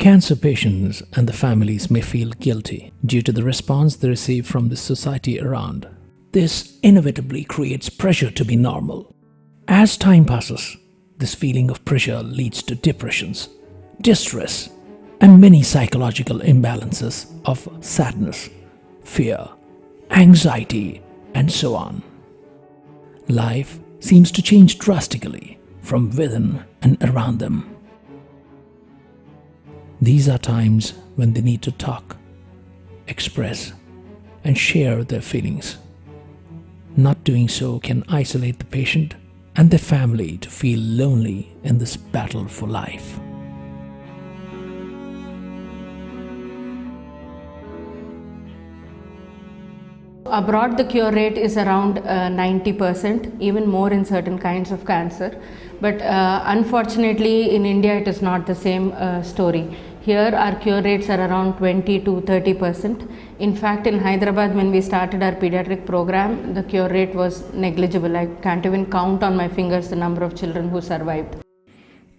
Cancer patients and the families may feel guilty due to the response they receive from the society around. This inevitably creates pressure to be normal. As time passes, this feeling of pressure leads to depressions, distress, and many psychological imbalances of sadness, fear, anxiety, and so on. Life seems to change drastically from within and around them. These are times when they need to talk, express, and share their feelings. Not doing so can isolate the patient and their family to feel lonely in this battle for life. Abroad, the cure rate is around 90%, even more in certain kinds of cancer. But unfortunately, in India, it is not the same story. Here, our cure rates are around 20 to 30%. In fact, in Hyderabad, when we started our pediatric program, the cure rate was negligible. I can't even count on my fingers the number of children who survived.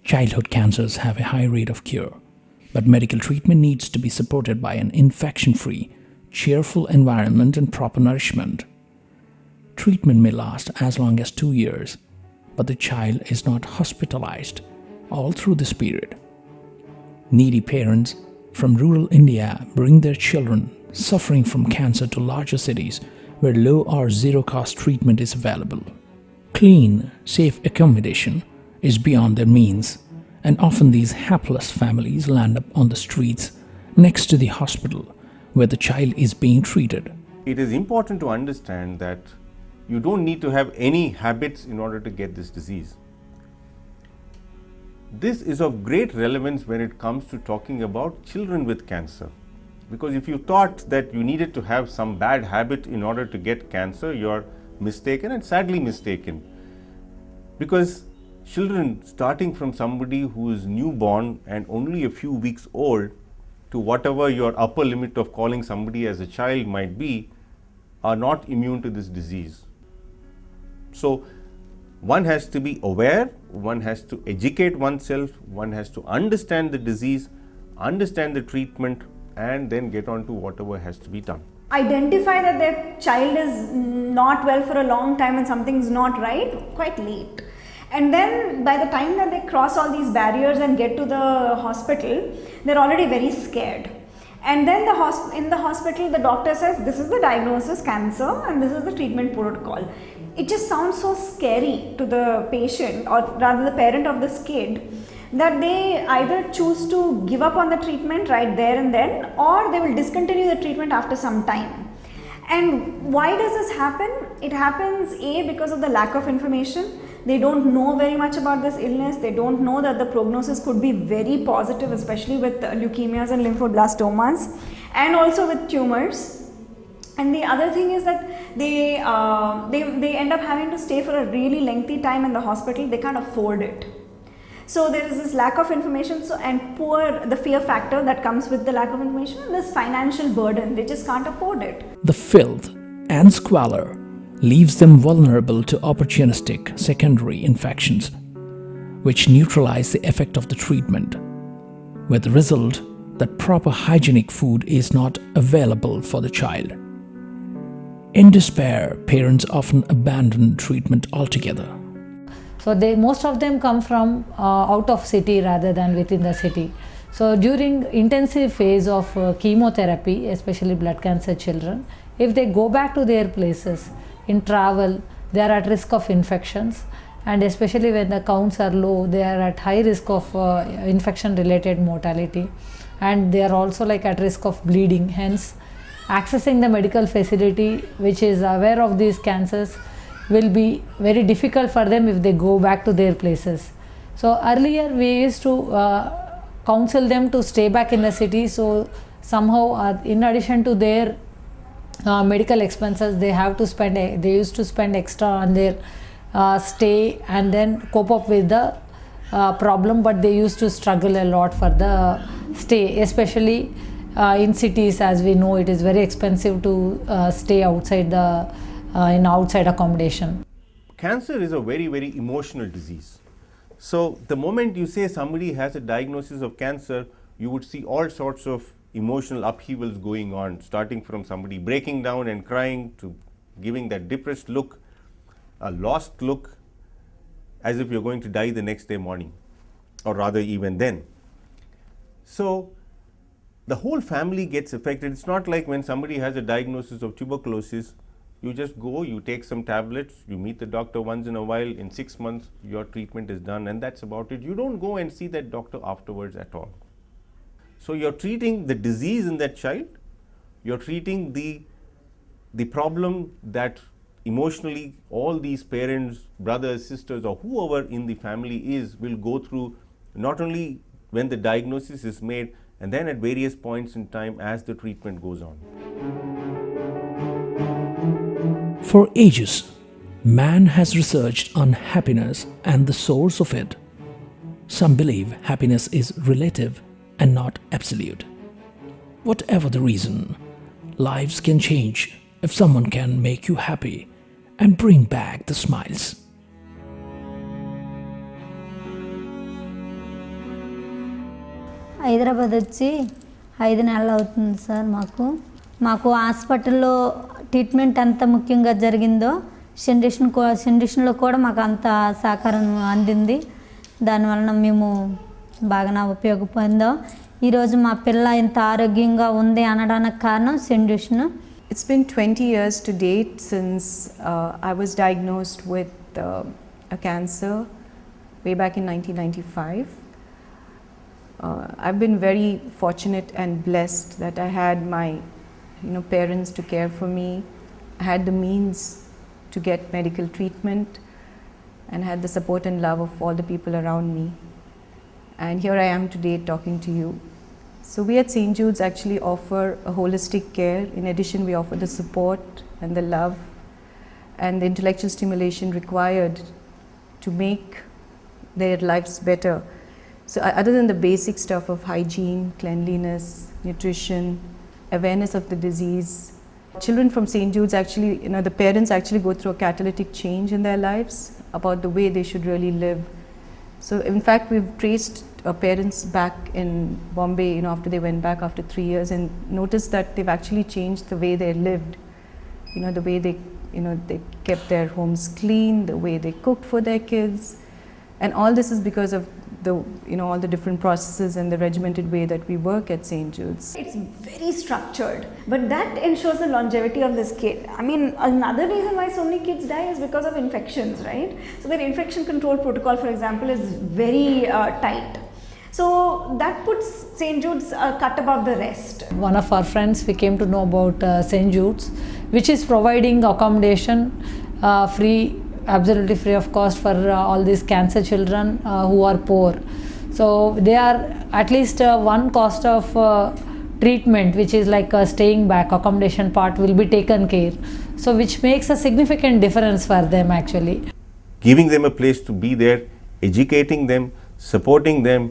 Childhood cancers have a high rate of cure, but medical treatment needs to be supported by an infection-free, cheerful environment and proper nourishment. Treatment may last as long as 2 years, but the child is not hospitalized all through this period. Needy parents from rural India bring their children suffering from cancer to larger cities where low or zero cost treatment is available. Clean, safe accommodation is beyond their means, and often these hapless families land up on the streets next to the hospital where the child is being treated. It is important to understand that you don't need to have any habits in order to get this disease. This is of great relevance when it comes to talking about children with cancer. Because if you thought that you needed to have some bad habit in order to get cancer, you're mistaken, and sadly mistaken. Because children, starting from somebody who is newborn and only a few weeks old to whatever your upper limit of calling somebody as a child might be, are not immune to this disease. So one has to be aware, one has to educate oneself, one has to understand the disease, understand the treatment, and then get on to whatever has to be done. Identify that their child is not well for a long time and something's not right quite late. And then by the time that they cross all these barriers and get to the hospital, they're already very scared. And then in the hospital, the doctor says, this is the diagnosis, cancer, and this is the treatment protocol. It just sounds so scary to the patient, or rather the parent of this kid, that they either choose to give up on the treatment right there and then, or they will discontinue the treatment after some time. And why does this happen? It happens because of the lack of information. They don't know very much about this illness. They don't know that the prognosis could be very positive, especially with leukemias and lymphoblastomas, and also with tumors. And the other thing is that they end up having to stay for a really lengthy time in the hospital. They can't afford it. So there is this lack of information, and the fear factor that comes with the lack of information, and this financial burden. They just can't afford it. The filth and squalor leaves them vulnerable to opportunistic secondary infections, which neutralize the effect of the treatment, with the result that proper hygienic food is not available for the child. In despair, parents often abandon treatment altogether. So most of them come from out of city rather than within the city. So during intensive phase of chemotherapy, especially blood cancer children, if they go back to their places in travel, they are at risk of infections, and especially when the counts are low, they are at high risk of infection related mortality, and they are also at risk of bleeding. Hence, accessing the medical facility which is aware of these cancers will be very difficult for them if they go back to their places. So earlier we used to counsel them to stay back in the city, so somehow in addition to their medical expenses, they used to spend extra on their stay and then cope up with the problem, but they used to struggle a lot for the stay, especially in cities. As we know, it is very expensive to stay outside in outside accommodation. Cancer is a very, very emotional disease. So the moment you say somebody has a diagnosis of cancer, you would see all sorts of emotional upheavals going on, starting from somebody breaking down and crying to giving that depressed look, a lost look, as if you're going to die the next day morning, or rather even then. So the whole family gets affected. It's not like when somebody has a diagnosis of tuberculosis, you just go, you take some tablets, you meet the doctor once in a while, in 6 months your treatment is done and that's about it. You don't go and see that doctor afterwards at all. So you're treating the disease in that child, you're treating the problem that emotionally all these parents, brothers, sisters, or whoever in the family will go through, not only when the diagnosis is made, and then at various points in time as the treatment goes on. For ages, man has researched on happiness and the source of it. Some believe happiness is relative and not absolute. Whatever the reason, lives can change if someone can make you happy and bring back the smiles. Hyderabad వచ్చి 5 నెలలు అవుతుంది sir. మాకు హాస్పిటల్లో treatment ఎంత ముఖ్యంగా జరిగిందో సెండిషన్లో కూడా మాకు అంత సహకారం అందింది. దానివలన మేము బాగా ఉపయోగపొందాం. ఈరోజు మా పిల్ల ఇంత ఆరోగ్యంగా ఉంది అనడానికి కారణం సెండిషన్. It's been 20 years to date since I was diagnosed with a cancer way back in 1995. I've been very fortunate and blessed that I had my parents to care for me. I had the means to get medical treatment and had the support and love of all the people around me. And here I am today talking to you. So we at St. Jude's actually offer a holistic care. In addition, we offer the support and the love and the intellectual stimulation required to make their lives better. So other than the basic stuff of hygiene, cleanliness, nutrition, awareness of the disease, children from St. Jude's actually, the parents actually go through a catalytic change in their lives about the way they should really live. So in fact, we've traced parents back in Bombay, after they went back after 3 years, and noticed that they've actually changed the way they lived, the way they, they kept their homes clean, the way they cooked for their kids, and all this is because of the, all the different processes and the regimented way that we work at St. Jude's. It's very structured, but that ensures the longevity of this kid. I mean, another reason why so many kids die is because of infections, right? So their infection control protocol, for example, is very tight. So that puts St. Jude's cut above the rest. One of our friends, we came to know about St. Jude's, which is providing accommodation free, absolutely free of cost for all these cancer children who are poor. So they are at least one cost of treatment, which is like staying back, accommodation part will be taken care. So which makes a significant difference for them actually. Giving them a place to be there, educating them, supporting them,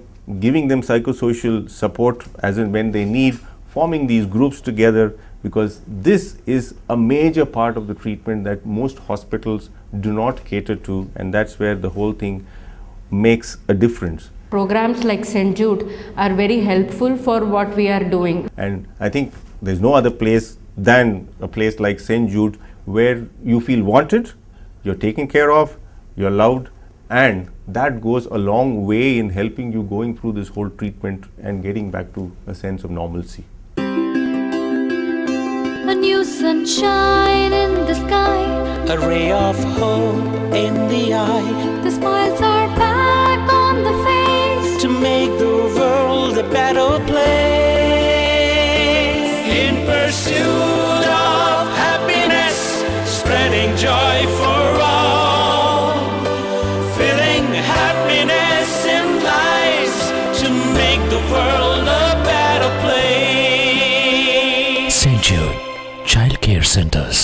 giving them psychosocial support as and when they need, forming these groups together, because this is a major part of the treatment that most hospitals do not cater to, and that's where the whole thing makes a difference. Programs like St. Jude are very helpful for what we are doing. And I think there's no other place than a place like St. Jude where you feel wanted, you're taken care of, you're loved, and that goes a long way in helping you going through this whole treatment and getting back to a sense of normalcy. A new sunshine in the sky, a ray of hope in the eye, the smiles are back on the face, to make the world a better place. In pursuit of happiness, spreading joy for all, filling happiness in lives to make the world a better place. St. Jude Child Care Centers.